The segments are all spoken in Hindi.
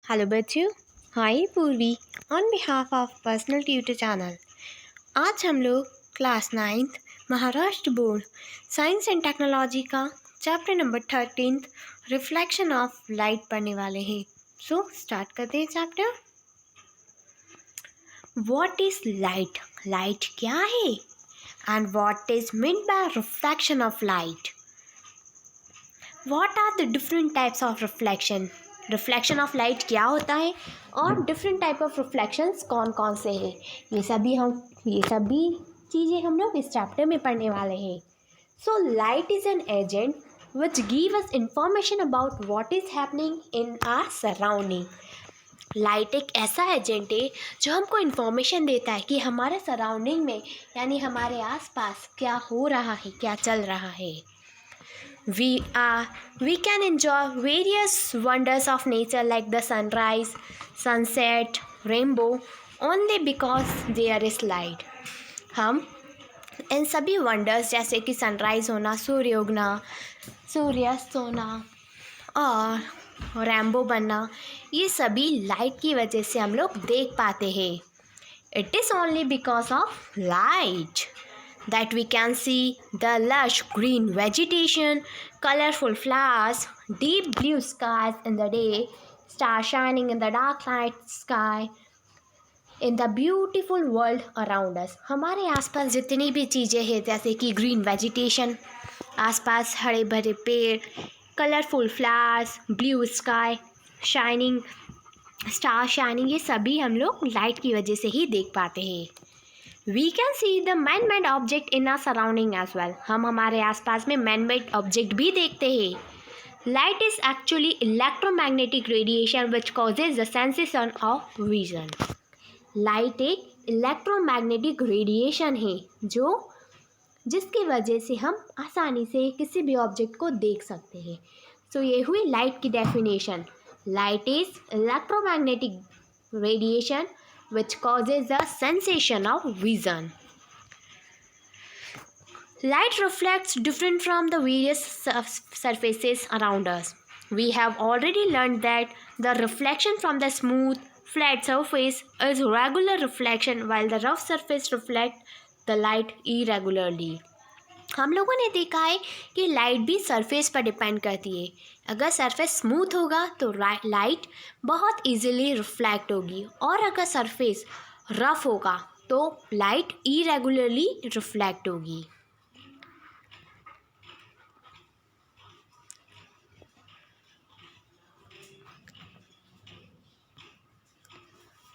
हेलो बच्चों, hi Purvi on behalf of personal tutor channel. आज हम लोग class 9th Maharashtra board science and technology का chapter number 13 reflection of light पढ़ने वाले हैं। सो स्टार्ट करते हैं chapter. What is light? Light क्या है? And what is meant by reflection of light? What are the different types of reflection? Reflection of light क्या होता है और डिफरेंट टाइप ऑफ रिफ्लेक्शंस कौन कौन से हैं, ये सभी चीज़ें हम लोग इस चैप्टर में पढ़ने वाले हैं। So light is an agent which give us information about what is happening in our surrounding. Light एक ऐसा एजेंट है जो हमको इन्फॉर्मेशन देता है कि हमारे सराउंडिंग में यानी हमारे आसपास क्या हो रहा है, क्या चल रहा है। We can enjoy various wonders of nature like the sunrise, sunset, rainbow only because there is light. हम इन सभी वंडर्स जैसे कि सनराइज़ होना, सूर्य उगना, सूर्यास्त होना और रेनबो बनना, ये सभी लाइट की वजह से हम लोग देख पाते हैं। It is only because of light that we can see the lush green vegetation, colorful flowers, deep blue skies in the day, stars shining in the dark night sky, in the beautiful world around us. हमारे आसपास जितनी भी चीज़ें हैं जैसे कि ग्रीन वेजिटेशन, आसपास हरे भरे पेड़, colourful flowers, blue sky, shining star shining, ये सभी हम लोग लाइट की वजह से ही देख पाते हैं। We can see the man-made object in our surrounding as well. हम हमारे आसपास में man-made object भी देखते हैं। Light is actually electromagnetic radiation which causes the sensation of vision. Light एक electromagnetic radiation है जिसकी वजह से हम आसानी से किसी भी ऑब्जेक्ट को देख सकते हैं। So ये हुई लाइट की definition. Light is electromagnetic radiation which causes the sensation of vision. Light reflects different from the various surfaces around us. We have already learned that the reflection from the smooth, flat surface is regular reflection while the rough surface reflect the light irregularly. हम लोगों ने देखा है कि लाइट भी सरफेस पर डिपेंड करती है। अगर सरफेस स्मूथ होगा तो लाइट बहुत इजीली रिफ्लेक्ट होगी और अगर सरफेस रफ होगा तो लाइट इरेगुलरली रिफ्लेक्ट होगी।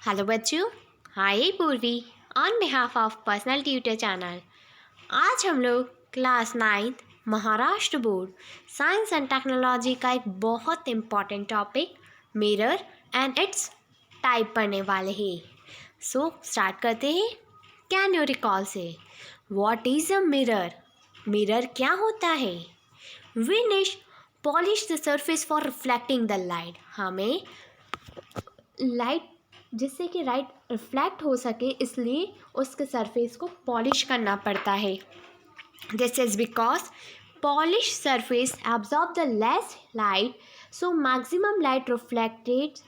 हेलो बच्चों, hi Purvi on behalf of personal tutor channel. आज हम लोग class 9th Maharashtra board science and technology का एक बहुत important topic mirror and its type पढ़ने वाले हैं। सो स्टार्ट करते हैं। कैन यू रिकॉल से what is a mirror? Mirror क्या होता है? Vanish polish the surface for reflecting the light. हमें लाइट जिससे कि लाइट रिफ्लेक्ट हो सके इसलिए उसके सरफेस को पॉलिश करना पड़ता है। This is because polished surface absorb the less light, so maximum light reflected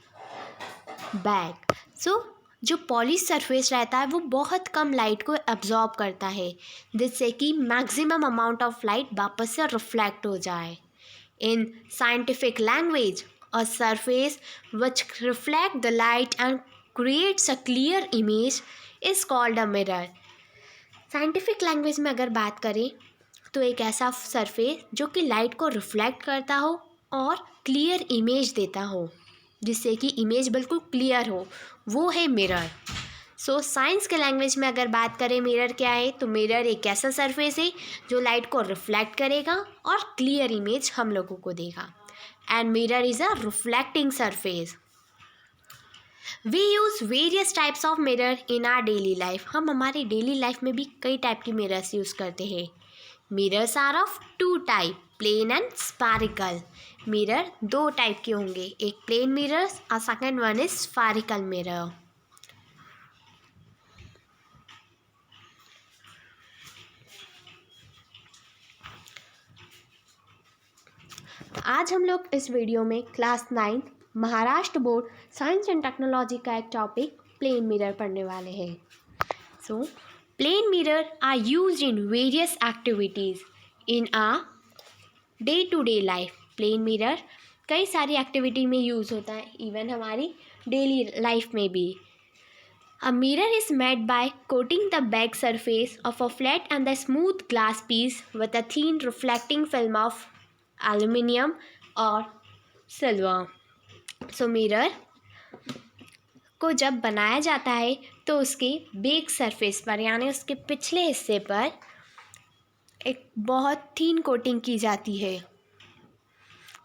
back. So जो पॉलिश सरफेस रहता है वो बहुत कम लाइट को एब्जॉर्ब करता है जिससे कि मैक्सिमम अमाउंट ऑफ लाइट वापस से रिफ्लेक्ट हो जाए। In scientific language a surface which reflect the light and creates a clear image is called a mirror. Scientific language में अगर बात करें तो एक ऐसा सरफेस जो कि लाइट को रिफ्लेक्ट करता हो और क्लियर इमेज देता हो, जिससे कि इमेज बिल्कुल क्लियर हो, वो है मिरर। सो साइंस के लैंग्वेज में अगर बात करें मिरर क्या है, तो मिरर एक ऐसा सरफेस है जो लाइट को रिफ्लेक्ट करेगा और क्लियर इमेज हम लोगों को देगा। And mirror is a reflecting surface. We use various types of mirror in our daily life. हम हमारी डेली लाइफ में भी कई टाइप की मिरर्स यूज़ करते हैं। Mirrors are of two type, plain and spherical. Mirror दो टाइप के होंगे, एक प्लेन मिरर्स और second one is spherical mirror. आज हम लोग इस वीडियो में class 9th Maharashtra board science and technology का एक टॉपिक प्लेन मिरर पढ़ने वाले हैं। So plain mirror are used in various activities in a day to day life. Plain mirror कई सारी एक्टिविटी में यूज़ होता है, इवन हमारी डेली लाइफ में भी। A mirror is made by coating the back surface of a flat and the smooth glass piece with a thin reflecting film of aluminium or silver. So mirror को जब बनाया जाता है तो उसके बैक सरफेस पर यानी उसके पिछले हिस्से पर एक बहुत थीन कोटिंग की जाती है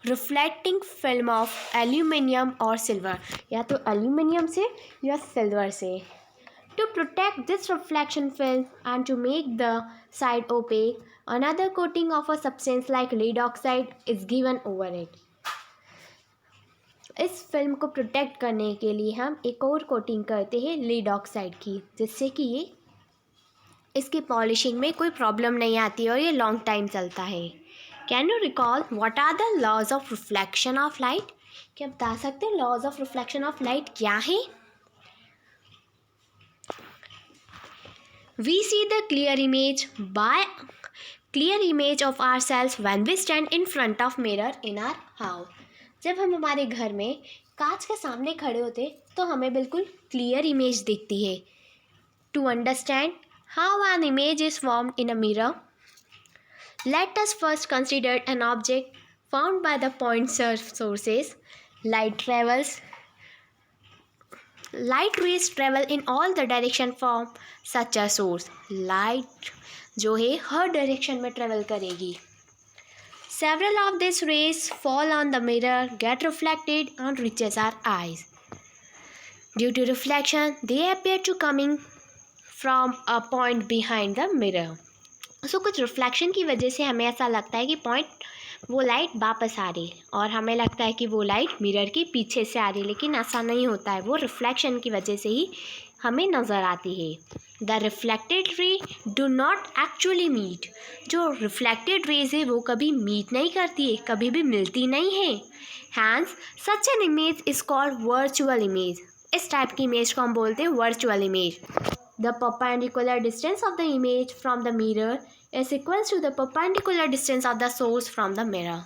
रिफ्लेक्टिंग फिल्म ऑफ एल्यूमिनियम और सिल्वर, या तो एल्यूमिनियम से या सिल्वर से। To protect this reflection film and to make the side opaque, another coating of a substance like lead oxide is given over it. इस फिल्म को प्रोटेक्ट करने के लिए हम एक और कोटिंग करते हैं लीड ऑक्साइड की, जिससे कि ये इसकी पॉलिशिंग में कोई प्रॉब्लम नहीं आती और ये लॉन्ग टाइम चलता है। Can you recall what are the laws of reflection of light? क्या बता सकते हैं laws of reflection of light क्या है? We see the clear image of our selves when we stand in front of mirror in our house. जब हम हमारे घर में कांच के सामने खड़े होते तो हमें बिल्कुल क्लियर इमेज दिखती है। To understand how an image is formed in a mirror, let us first consider an object found by the point sources. Light rays travel in all the direction from such a source. Light जो है हर डायरेक्शन में ट्रेवल करेगी। Several of these rays fall on the mirror, get reflected and reaches our eyes. Due to reflection, they appear to coming from a point behind the mirror. कुछ रिफ्लेक्शन की वजह से हमें ऐसा लगता है कि वो लाइट वापस आ रही है और हमें लगता है कि वो लाइट मिरर के पीछे से आ रही है, लेकिन ऐसा नहीं होता है। वो रिफ्लेक्शन की वजह से ही हमें नज़र आती है। The reflected ray do not actually meet. जो रिफ्लेक्टेड रेज है वो कभी मीट नहीं करती है, कभी भी मिलती नहीं है। Hence such an image is called virtual image. इस टाइप की इमेज को हम बोलते हैं virtual image. The perpendicular distance of the image from the mirror is equal to the perpendicular distance of the source from the mirror.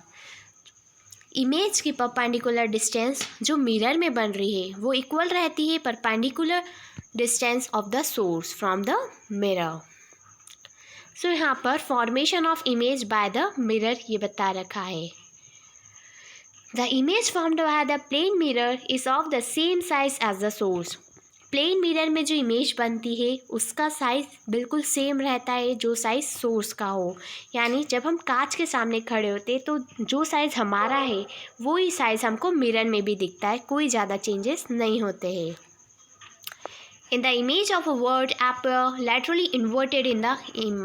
Image की परपेंडिकुलर डिस्टेंस जो मिरर में बन रही है वो इक्वल रहती है perpendicular distance of the source from the mirror. So यहाँ पर formation of image by the mirror ये बता रखा है। The image formed by the plain mirror is of the same size as the source. Plain mirror में जो इमेज बनती है उसका साइज़ बिल्कुल सेम रहता है जो साइज़ सोर्स का हो। यानी जब हम कांच के सामने खड़े होते तो जो साइज़ हमारा है वो ही साइज़ हमको मिरर में भी दिखता है, कोई ज़्यादा चेंजेस नहीं होते हैं। In the image of a word appear laterally inverted in the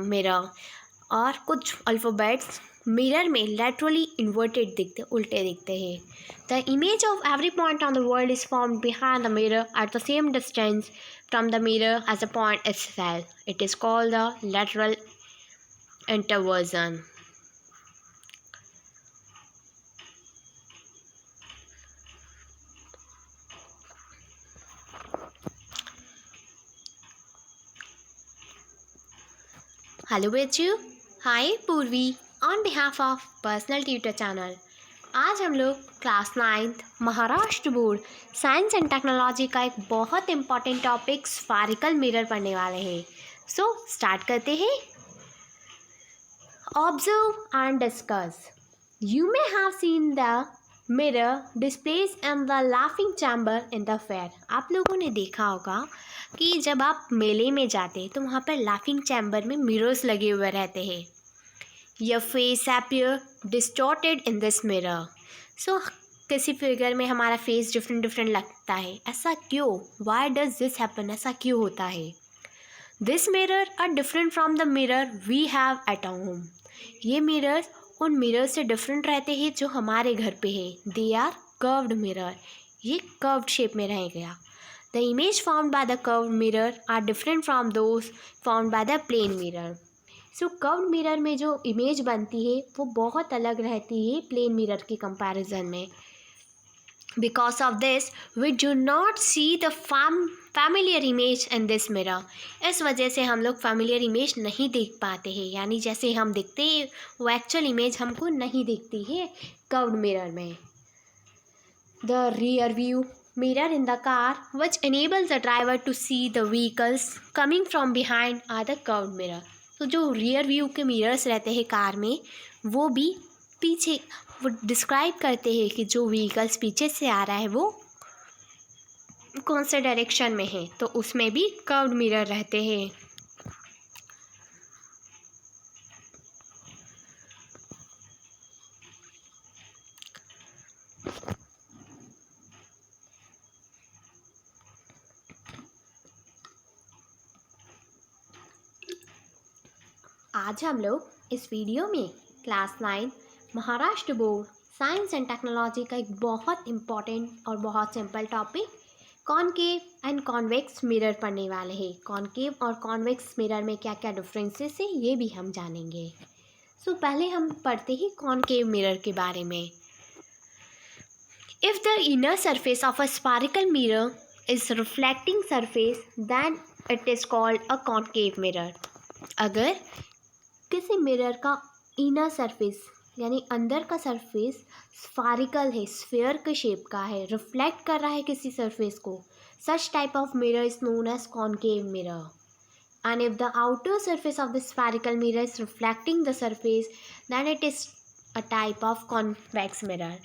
mirror. और कुछ अल्फ़ाबेट्स मिरर में लैटरली इन्वर्टेड दिखते, उल्टे दिखते हैं। The image of every point on the world is formed behind the mirror at the same distance from the mirror as a point itself. It is called the lateral inversion. Hello बच्चों, hi Purvi on behalf of personal tutor channel. आज हम लोग class 9th Maharashtra board science and technology का एक बहुत इम्पॉर्टेंट टॉपिक स्फेरिकल मिरर पढ़ने वाले हैं। सो स्टार्ट करते हैं। Observe and discuss. You may have seen the mirror displace in the laughing chamber in the fair. आप लोगों ने देखा होगा कि जब आप मेले में जाते हैं तो वहाँ पर लाफिंग चैम्बर में मिरर्स लगे हुए रहते हैं। Your face appear distorted in this mirror. So किसी फिगर में हमारा फेस डिफरेंट लगता है, ऐसा क्यों? Why does this happen? ऐसा क्यों होता है? This mirror are different from the mirror we have at home. ये मिरर्स उन मिरर से डिफरेंट रहते हैं जो हमारे घर पे है। They are curved mirror. ये कर्व्ड शेप में रह गया। The image formed by the curved mirror are different from those formed by the plain mirror. So curved mirror में जो इमेज बनती है वो बहुत अलग रहती है प्लेन मिरर के कंपैरिजन में। Because of this, we do not see the familiar image in this mirror. इस वजह से हम लोग familiar image नहीं देख पाते हैं, यानी जैसे हम देखते हैं वो actual image हमको नहीं दिखती है curved mirror में. The rear view mirror in the car, which enables the driver to see the vehicles coming from behind, are the curved mirror. तो जो rear view के mirrors रहते हैं कार में, वो भी पीछे वो डिस्क्राइब करते हैं कि जो व्हीकल्स पीछे से आ रहा है वो कौन से डायरेक्शन में है, तो उसमें भी कर्व्ड मिरर रहते हैं. आज हम लोग इस वीडियो में class 9 Maharashtra board science and technology का एक बहुत इम्पॉर्टेंट और बहुत simple topic concave and convex mirror पढ़ने वाले हैं. कॉनकेव और कॉन्वेक्स मिरर में क्या क्या डिफरेंसेस है ये भी हम जानेंगे. सो पहले हम पढ़ते ही कॉनकेव मिरर के बारे में. If the inner surface of a spherical mirror is reflecting surface then it is called a concave mirror. अगर किसी मिरर का इनर सरफेस यानी अंदर का सरफेस स्फेरिकल है, स्फीयर के शेप का है, रिफ्लेक्ट कर रहा है किसी सरफेस को, such type of mirror is known as concave mirror. And if the outer surface of the spherical mirror is reflecting the surface then it is a type of convex mirror.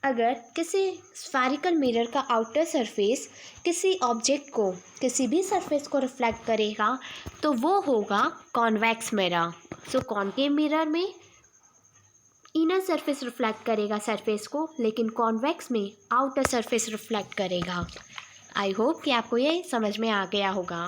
अगर किसी स्फेरिकल मिरर का आउटर सरफेस किसी ऑब्जेक्ट को, किसी भी सरफेस को रिफ्लेक्ट करेगा तो वो होगा कॉन्वेक्स मिरर. सो कॉनकेव मिरर में इनर सरफेस रिफ्लेक्ट करेगा सरफेस को, लेकिन कॉन्वेक्स में आउटर सरफेस रिफ्लेक्ट करेगा. आई होप कि आपको ये समझ में आ गया होगा.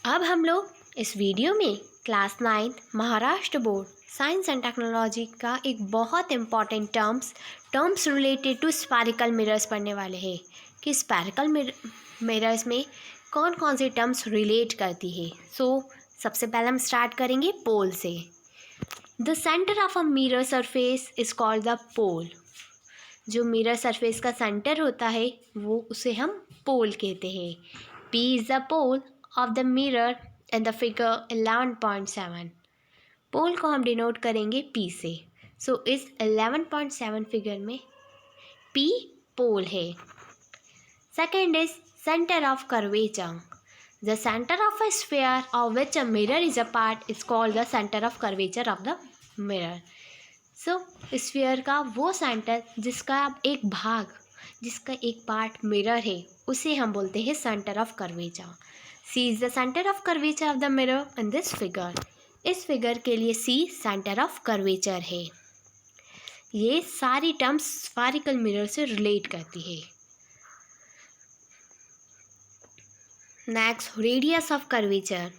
अब हम लोग इस वीडियो में class 9 Maharashtra board science and technology का एक बहुत important terms related to spherical mirrors पढ़ने वाले हैं कि स्फेरिकल मिरर्स में कौन कौन सी टर्म्स रिलेट करती है. सो सबसे पहले हम स्टार्ट करेंगे पोल से. The centre of a mirror surface is called the pole. जो मिरर सरफेस का सेंटर होता है वो उसे हम पोल कहते हैं. P is the pole of the mirror in the figure 11.7. Pole को हम डिनोट करेंगे P से. सो इस 11.7 फिगर में P पोल है. Second is centre of curvature. The centre of a sphere of which a mirror is a part is called the centre of curvature of the mirror. So sphere का वो सेंटर जिसका एक भाग, जिसका एक पार्ट मिरर है, उसे हम बोलते हैं centre of curvature. C is the centre of curvature of the mirror in this figure. इस फिगर के लिए C सेंटर ऑफ कर्वेचर है. ये सारी टर्म्स स्फेरिकल मिरर से रिलेट करती है. Next, radius of curvature.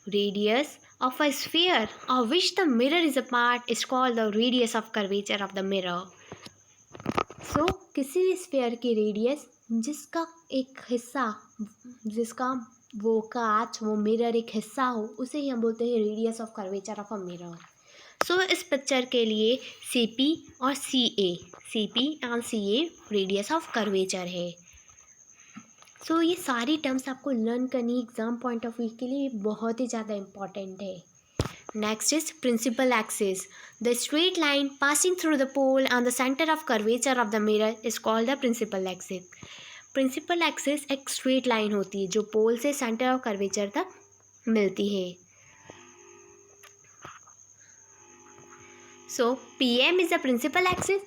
Radius of a sphere of which the mirror is a part is called the radius of curvature of the mirror. So किसी भी स्फीयर की रेडियस जिसका एक हिस्सा, जिसका वो कांच, वो मिरर एक हिस्सा हो, उसे ही हम बोलते हैं radius of curvature of a mirror. So इस पिक्चर के लिए CP और CA, CP and CA radius of curvature है. सो ये सारी टर्म्स आपको लर्न करनी एग्जाम पॉइंट ऑफ व्यू के लिए बहुत ही ज़्यादा इम्पॉर्टेंट है. Next is principal axis. The straight line passing through the pole and the centre of curvature of the mirror is called the principal axis. Principal axis एक स्ट्रेट लाइन होती है जो पोल से सेंटर ऑफ कर्वेचर तक मिलती है. So PM is the principal axis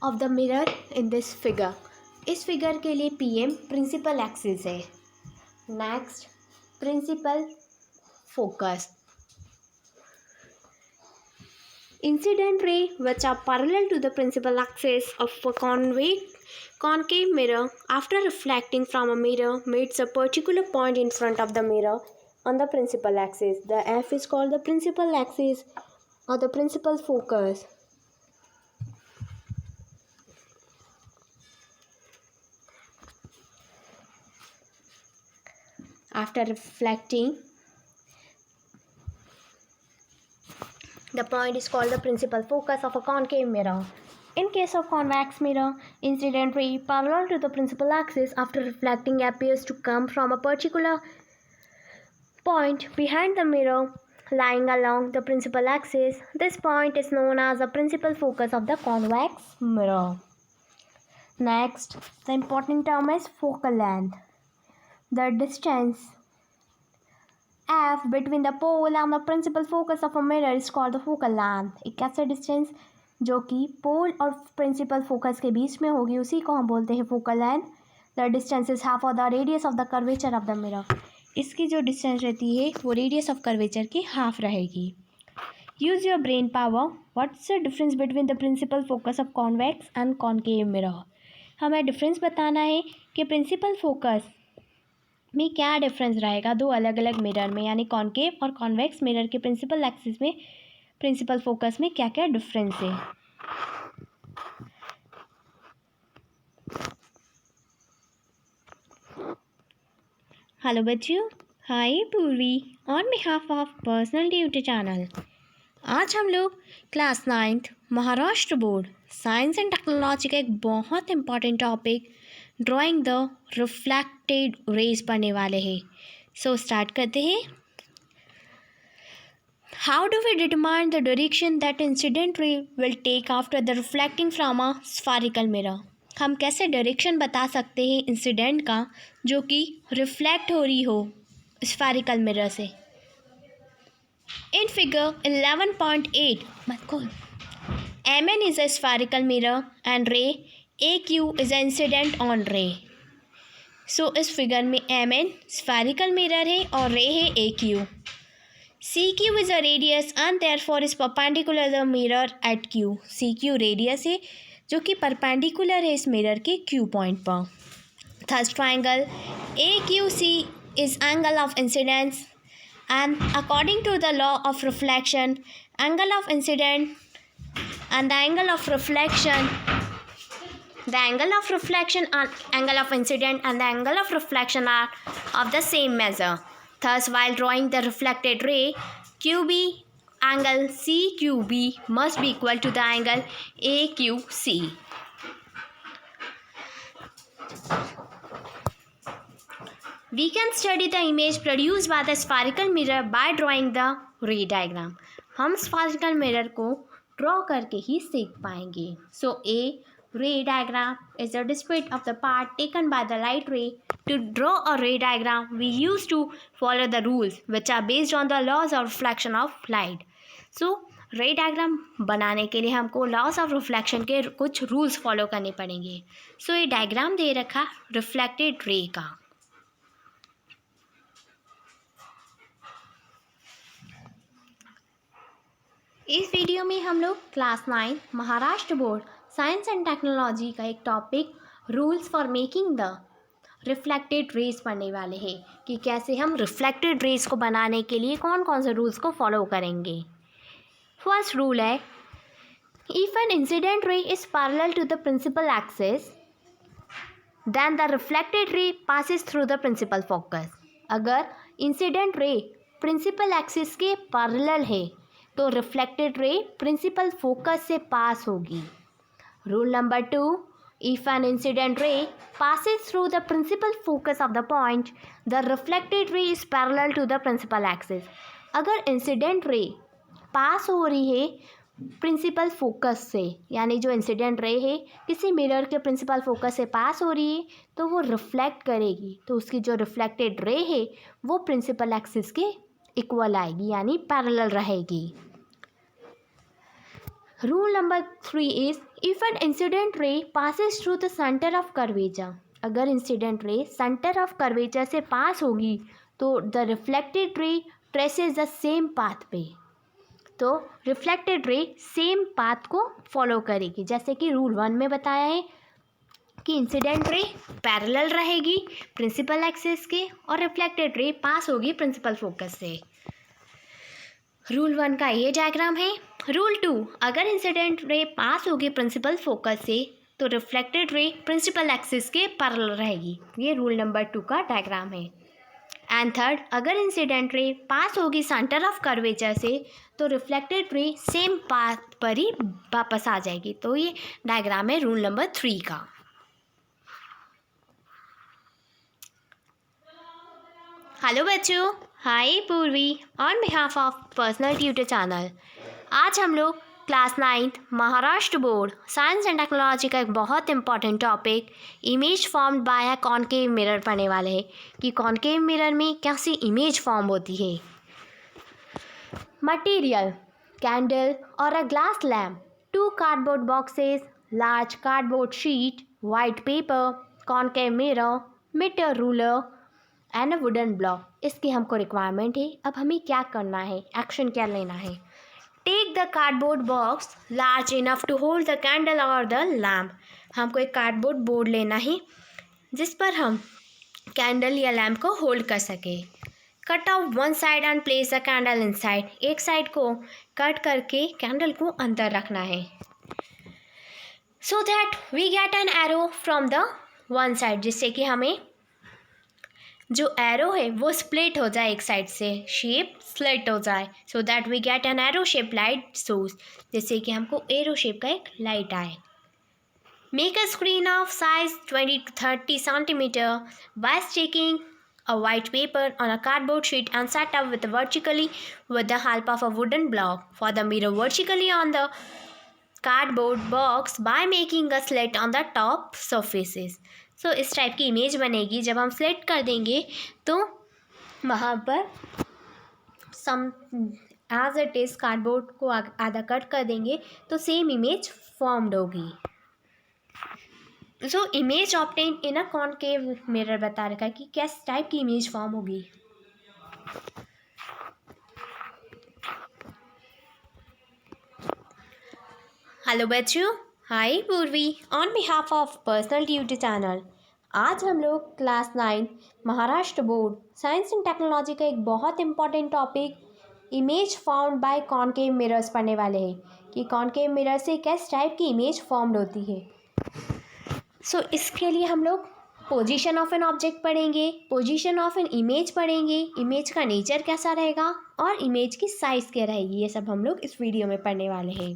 of the mirror in this figure. इस फिगर के लिए PM प्रिंसिपल एक्सिस है. Next, principal focus. Incident ray which are parallel to the principal axis of a concave mirror after reflecting from a mirror meets a particular point in front of the mirror on the principal axis. The F is called the principal axis or the principal focus. After reflecting The point is called the principal focus of a concave mirror. In case of convex mirror, incident ray parallel to the principal axis after reflecting appears to come from a particular point behind the mirror lying along the principal axis. This point is known as the principal focus of the convex mirror. Next, the important term is focal length. The distance f between the pole and the principal focus of a mirror is called the focal length. एक ऐसा डिस्टेंस जो कि पोल और प्रिंसिपल फोकस के बीच में होगी उसी को हम बोलते हैं focal length. The distance is half of the radius of the curvature of the mirror. इसकी जो डिस्टेंस रहती है वो रेडियस ऑफ कर्वेचर की हाफ रहेगी. Use your brain power. What's the difference between the principal focus of convex and concave mirror. हमें डिफरेंस बताना है कि प्रिंसिपल फोकस में क्या डिफरेंस रहेगा दो अलग अलग मिरर में, यानी कॉन्केव और कॉन्वेक्स मिरर के प्रिंसिपल एक्सिस में प्रिंसिपल फोकस में क्या क्या डिफरेंस है. हेलो बच्चों, hi Purvi on behalf of personal tutor channel. आज हम लोग class 9th Maharashtra board science and technology का एक बहुत important topic drawing the reflected rays पढ़ने वाले हैं. सो स्टार्ट करते हैं. How do we determine the direction that incident ray will take after the reflecting from a spherical mirror. हम कैसे डायरेक्शन बता सकते हैं इंसिडेंट का जो कि रिफ्लेक्ट हो रही हो स्फेरिकल मिरर से. In figure 11.8, Mn is a spherical mirror and ray AQ is an incident on ray. So इस फिगर में Mn spherical mirror है और ray है AQ. CQ is a radius and therefore is perpendicular to the mirror at Q. CQ radius है जो कि perpendicular है इस मिरर के Q पॉइंट पर. Thus triangle AQC is angle of incidence. And according to the law of reflection, angle of incident and the angle of reflection, the angle of reflection and angle of incident and the angle of reflection are of the same measure. Thus, while drawing the reflected ray, QB angle CQB must be equal to the angle AQC. We can study the image produced by the spherical mirror by drawing the ray diagram. हम spherical mirror को draw करके ही सीख पाएंगे. So a ray diagram is a description of the part taken by the light ray. To draw a ray diagram, we used to follow the rules which are based on the laws of reflection of light. So ray diagram बनाने के लिए हमको laws of reflection के कुछ rules follow करने पड़ेंगे. So ये diagram दे रखा reflected ray का. इस वीडियो में हम लोग class 9 Maharashtra board science and technology का एक topic rules for making the reflected rays पढ़ने वाले हैं कि कैसे हम रिफ्लेक्टेड रेज को बनाने के लिए कौन कौन से रूल्स को फॉलो करेंगे. फर्स्ट रूल है, if an incident ray is parallel to the principal axis then the reflected ray passes through the principal focus. अगर इंसिडेंट रे प्रिंसिपल एक्सिस के पैरेलल है तो रिफ्लेक्टेड रे प्रिंसिपल फोकस से पास होगी. Rule number 2, if an incident ray passes through the principal focus of the point, the reflected ray is parallel to the principal axis. अगर इंसिडेंट रे पास हो रही है प्रिंसिपल फोकस से, यानी जो इंसिडेंट रे है किसी मिरर के प्रिंसिपल फोकस से पास हो रही है तो वो रिफ्लेक्ट करेगी, तो उसकी जो रिफ्लेक्टेड रे है वो प्रिंसिपल एक्सिस के इक्वल आएगी, यानी पैरेलल रहेगी. Rule number 3 is, if an incident ray passes through the centre of curvature. अगर incident ray centre of curvature से पास होगी तो the reflected ray traces the same path पे, तो रिफ्लेक्टेड रे सेम पाथ को फॉलो करेगी. जैसे कि रूल 1 में बताया है कि इंसिडेंट रे पैरेलल रहेगी प्रिंसिपल एक्सिस के और रिफ्लेक्टेड रे पास होगी प्रिंसिपल फोकस से. रूल 1 का ये डायग्राम है. रूल 2, अगर इंसिडेंट रे पास होगी प्रिंसिपल फोकस से तो रिफ्लेक्टेड रे प्रिंसिपल एक्सिस के पैरेलल रहेगी. ये रूल नंबर 2 का डायग्राम है. एंड थर्ड, अगर इंसिडेंट रे पास होगी सेंटर ऑफ कर्वेचर से तो रिफ्लेक्टेड रे सेम पाथ पर ही वापस आ जाएगी। तो ये डायग्राम है रूल नंबर 3 का। हेलो बच्चों, hi Purvi on behalf of personal tutor channel. आज हम लोग class 9th Maharashtra board science and technology का एक बहुत important topic image formed bye अ कॉनकेव मिरर पढ़ने वाले हैं कि कॉनकेव मिरर में कैसी इमेज फॉर्म होती है। मटेरियल कैंडल और a glass lamp, 2 cardboard boxes, large cardboard sheet, white paper, concave mirror, metre ruler and a wooden block. इसकी हमको रिक्वायरमेंट है। अब हमें क्या करना है, एक्शन क्या लेना है। Take the cardboard box large enough to hold the candle और द लैम्प। हमको एक कार्डबोर्ड बोर्ड लेना है जिस पर हम कैंडल या लैम्प को होल्ड कर सके। Cut off one side and place the candle inside. एक साइड को कट करके कैंडल को अंदर रखना है so that we get an arrow from the one side, जिससे कि हमें जो एरो है वो स्प्लिट हो जाए, एक साइड से शेप स्प्लिट हो जाए so that we get an arrow shape light source, जिससे कि हमको एरो शेप का एक लाइट आए। Make a screen of size 20 to 30 centimeter by sticking a white paper on a cardboard sheet and set up vertically with the help of a wooden block. For the mirror vertically on the cardboard box by making a slit on the top surfaces. So इस टाइप की इमेज बनेगी। जब हम स्लिट कर देंगे तो वहाँ पर सम एज इट इज़ कार्डबोर्ड को आधा कट कर देंगे तो सेम इमेज फॉर्म्ड होगी। सो इमेज ऑब्टेन इन अ कॉनकेव मिरर बता रखा है कि किस टाइप की इमेज फॉर्म होगी। हेलो बच्चों, hi Purvi on behalf of personal tutor channel. आज हम लोग class 9 Maharashtra board science and technology का एक बहुत important topic image formed bye concave mirrors पढ़ने वाले हैं कि कॉनकेव मिरर से किस टाइप की इमेज फॉर्म्ड होती है। सो इसके लिए हम लोग पोजीशन ऑफ एन ऑब्जेक्ट पढ़ेंगे, पोजीशन ऑफ एन इमेज पढ़ेंगे, इमेज का नेचर कैसा रहेगा और इमेज की साइज़ क्या रहेगी, ये सब हम लोग इस वीडियो में पढ़ने वाले हैं।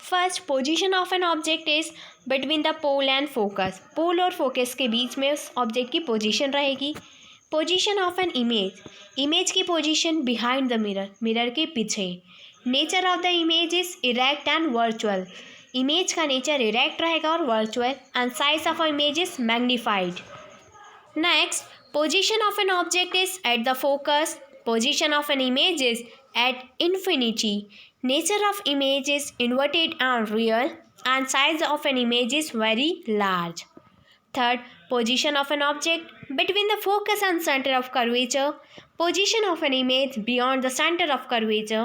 First, position of an object is between the pole and focus. Pole और फोकस के बीच में उस ऑब्जेक्ट की पोजीशन रहेगी। Position of an image, image की position behind the mirror, mirror के पीछे। Nature of the image is erect and virtual, image का नेचर इरेक्ट रहेगा और virtual. And size of a image is magnified. Next, position of an object is at the focus, position of an image is at infinity. Nature of image is inverted and real, and size of an image is very large. Third, position of an object between the focus and center of curvature. Position of an image beyond the center of curvature.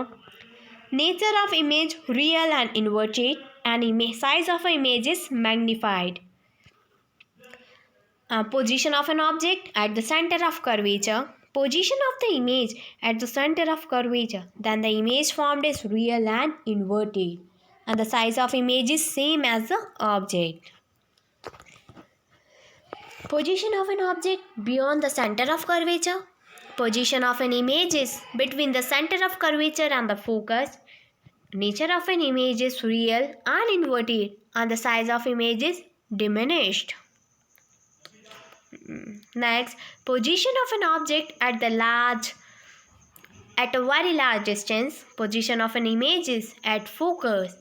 Nature of image real and inverted, and size of an image is magnified. Position of an object at the center of curvature. Position of the image at the center of curvature, then the image formed is real and inverted, and the size of image is same as the object. Position of an object beyond the center of curvature. Position of an image is between the center of curvature and the focus. Nature of an image is real and inverted, and the size of image is diminished. Next, position of an object at a very large distance. Position of an image is at focus.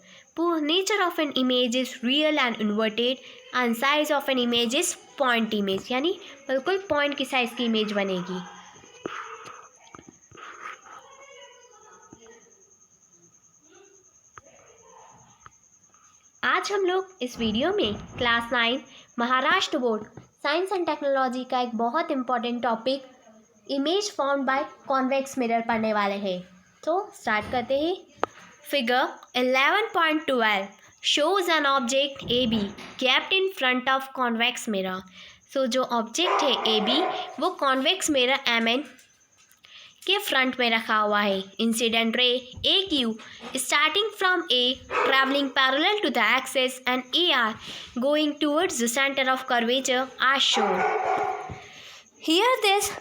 Nature of an image is real and inverted, and size of an image is point image, यानी बिल्कुल पॉइंट की साइज की इमेज बनेगी। आज हम लोग इस वीडियो में class 9 Maharashtra board science and technology का एक बहुत important topic image formed by convex mirror पढ़ने वाले हैं। तो स्टार्ट करते हैं। Figure 11.12 shows an object A B kept in front of convex mirror. So जो ऑब्जेक्ट है ए बी वो कॉन्वेक्स मिरर एम एन के फ्रंट में रखा हुआ है। Incident ray A Q starting from A travelling parallel to the axis and A R going towards the centre of curvature R shown. Here this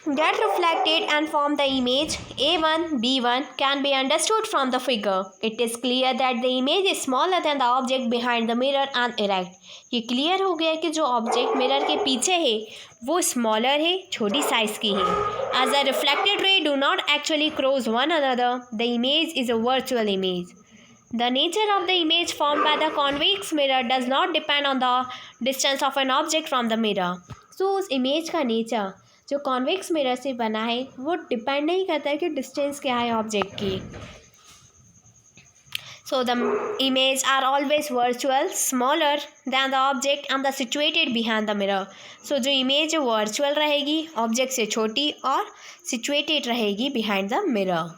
get reflected and form the image A1, B1 can be understood from the figure. It is clear that the image is smaller than the object behind the mirror and erect. ये क्लियर हो गया कि जो ऑब्जेक्ट मिरर के पीछे है वो स्मॉलर है, छोटी साइज की है. As the reflected ray do not actually cross one another, the image is a virtual image. The nature of the image formed by the convex mirror does not depend on the distance of an object from the mirror. So उस इमेज का नेचर जो कॉन्वेक्स मिरर से बना है वो डिपेंड नहीं करता है कि डिस्टेंस क्या है ऑब्जेक्ट की. So the image are always virtual, smaller than the object and the situated behind the mirror. So जो इमेज वर्चुअल रहेगी, ऑब्जेक्ट से छोटी और सिचुएटेड रहेगी बिहाइंड द मिरर.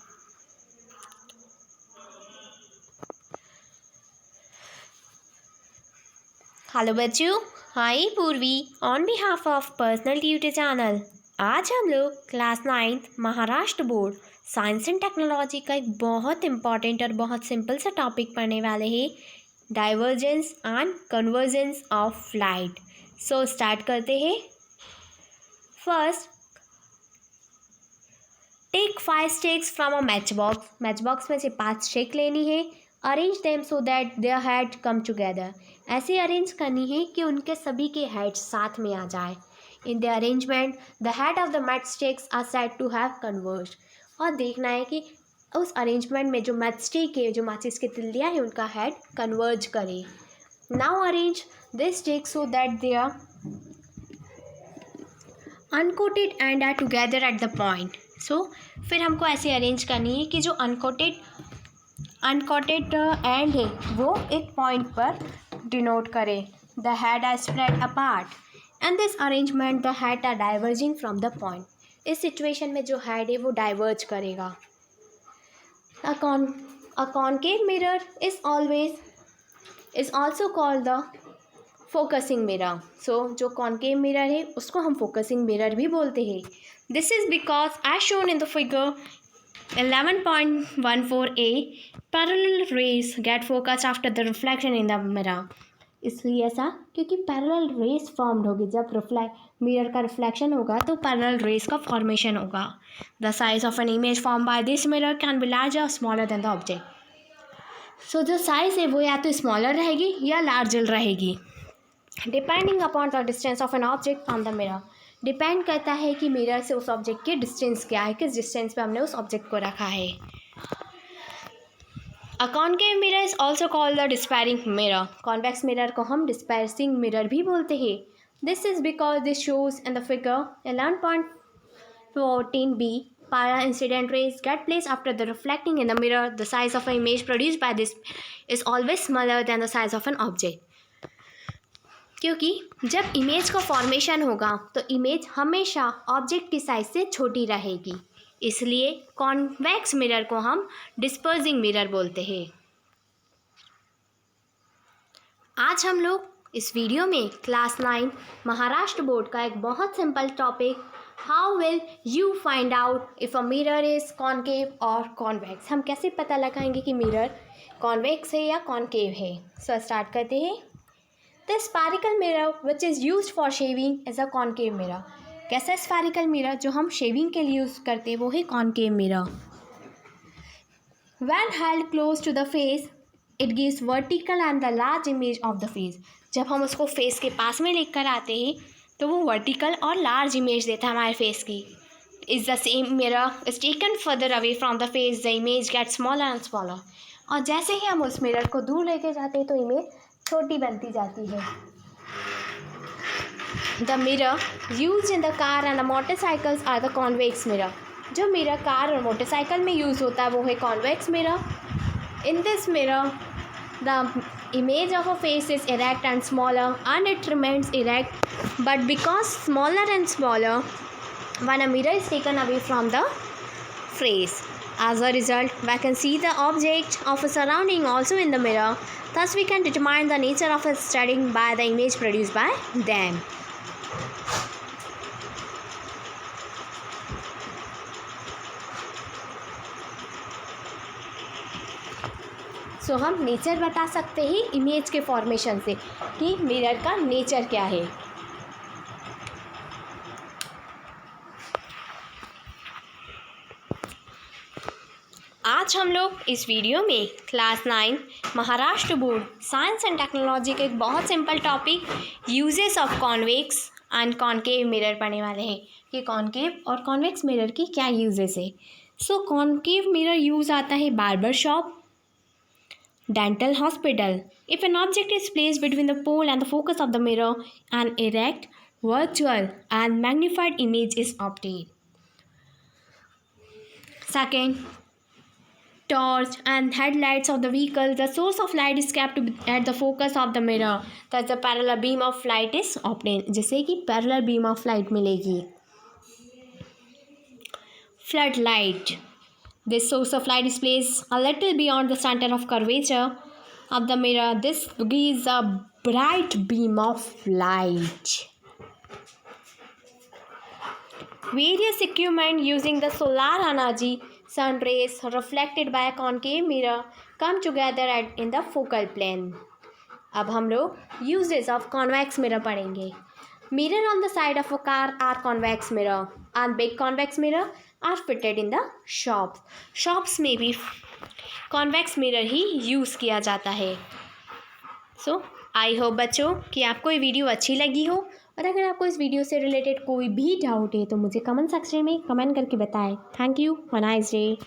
हेलो बच्चों, hi Purvi on behalf of personal tutor channel. आज हम लोग class 9 Maharashtra board science and technology का एक बहुत इम्पॉर्टेंट और बहुत सिंपल सा टॉपिक पढ़ने वाले हैं, divergence and convergence of light. So start करते हैं. First, take 5 sticks from a match box. Match box में से 5 स्टिक लेनी है. Arrange them so that their head come together. ऐसे अरेंज करनी है कि उनके सभी के हेड साथ में आ जाए. In the arrangement the head of the match sticks are said to have converge. और देखना है कि उस अरेंजमेंट में जो मैच स्टिक है, जो माचिस की तिल्लियाँ हैं, उनका हेड कन्वर्ज करे. Now arrange this stick so that they are uncoated and are together at the point. So फिर हमको ऐसे अरेंज करनी है कि जो अनकोटेड एंड है वो एक पॉइंट पर डिनोट करे. The head are spread apart and this arrangement the head are diverging from the point. इस सिचुएशन में जो हेड है वो डाइवर्ज करेगा. A concave mirror is also called the focusing mirror. So जो कॉनकेव मिरर है उसको हम फोकसिंग मिरर भी बोलते हैं. This is because as shown in the figure 11.14a, parallel rays get focused after the reflection in the mirror. इसलिए ऐसा क्योंकि पैरेलल रेस फॉर्म्ड होगी. जब मिरर का रिफ्लेक्शन होगा तो पैरेलल रेस का फॉर्मेशन होगा. The size of an image form by this mirror can be larger और स्मॉलर देन द ऑब्जेक्ट. सो जो साइज है वो या तो स्मॉलर रहेगी या लार्जर रहेगी, depending upon the distance of an object from the mirror. Depend करता है कि मिरर से उस ऑब्जेक्ट की डिस्टेंस क्या है, किस डिस्टेंस पे हमने उस ऑब्जेक्ट को रखा है. A concave mirror is also called the dispersing mirror. Convex mirror को हम डिस्पेरिंग मिरर भी बोलते हैं. This is because this shows in the figure 11.14b, para incident rays get placed after the reflecting in the mirror. The size of an image produced by this is always smaller than the size of an object. क्योंकि जब इमेज का फॉर्मेशन होगा तो इमेज हमेशा ऑब्जेक्ट की साइज से छोटी रहेगी. इसलिए कॉन्वेक्स मिरर को हम डिस्पर्सिंग मिरर बोलते हैं. आज हम लोग इस वीडियो में क्लास 9 महाराष्ट्र बोर्ड का एक बहुत simple topic, how will you find out if a mirror is concave और कॉन्वेक्स. हम कैसे पता लगाएंगे कि मिरर कॉन्वेक्स है या कॉनकेव है. सो स्टार्ट करते हैं. The spherical mirror which is used for shaving is a concave mirror. कैसा spherical mirror जो हम शेविंग के लिए यूज़ करते हैं वो है concave mirror. When held close to the face, it gives vertical and the large image of the face. जब हम उसको फेस के पास में लेकर आते हैं तो वो वर्टिकल और लार्ज इमेज देता है हमारे फेस की. Is the same mirror is taken further away from the face, the image gets smaller and smaller. और जैसे ही हम उस मिरर को दूर लेके जाते हैं तो इमेज छोटी बनती जाती है. The mirror use in the car and the motorcycles are the convex mirror. जो मिरर कार और मोटरसाइकिल में यूज़ होता है वो है convex mirror. In this mirror the image of a face is erect and smaller and it remains erect, but because smaller and smaller when a mirror is taken away from the face. As a result, we can see the object of a surrounding also in the mirror. Thus, we can determine the nature of its studying by the image produced by them. सो हम नेचर बता सकते हैं इमेज के फॉर्मेशन से कि मिरर का नेचर क्या है. आज हम लोग इस वीडियो में class 9 Maharashtra board science and technology के एक बहुत simple topic uses of convex and concave mirror पढ़ने वाले हैं कि कॉन्केव और कॉन्वेक्स मिरर की क्या यूजेस है। सो कॉन्केव मिरर यूज़ आता है barber shop, dental hospital. If an object is placed between the pole and the focus of the mirror, an erect, virtual and magnified image is obtained. Second, torch and headlights of the vehicle. The source of light is kept at the focus of the mirror. Thus the parallel beam of light is obtained. जिससे कि parallel beam of light मिलेगी. Floodlight. This source of light is placed a little beyond the center of curvature of the mirror. This gives a bright beam of light. Various equipment using the solar energy, sun rays reflected by a concave mirror come together in the focal plane. अब हम लोग uses of convex mirror पढ़ेंगे. Mirror on the side of a car are convex mirror and big convex mirror are fitted in the shops. Shops में भी convex mirror ही यूज़ किया जाता है. So आई होप बच्चों कि आपको ये वीडियो अच्छी लगी हो, और अगर आपको इस वीडियो से रिलेटेड कोई भी डाउट है तो मुझे कमेंट सेक्शन में कमेंट करके बताएं. Thank you. Have a nice day.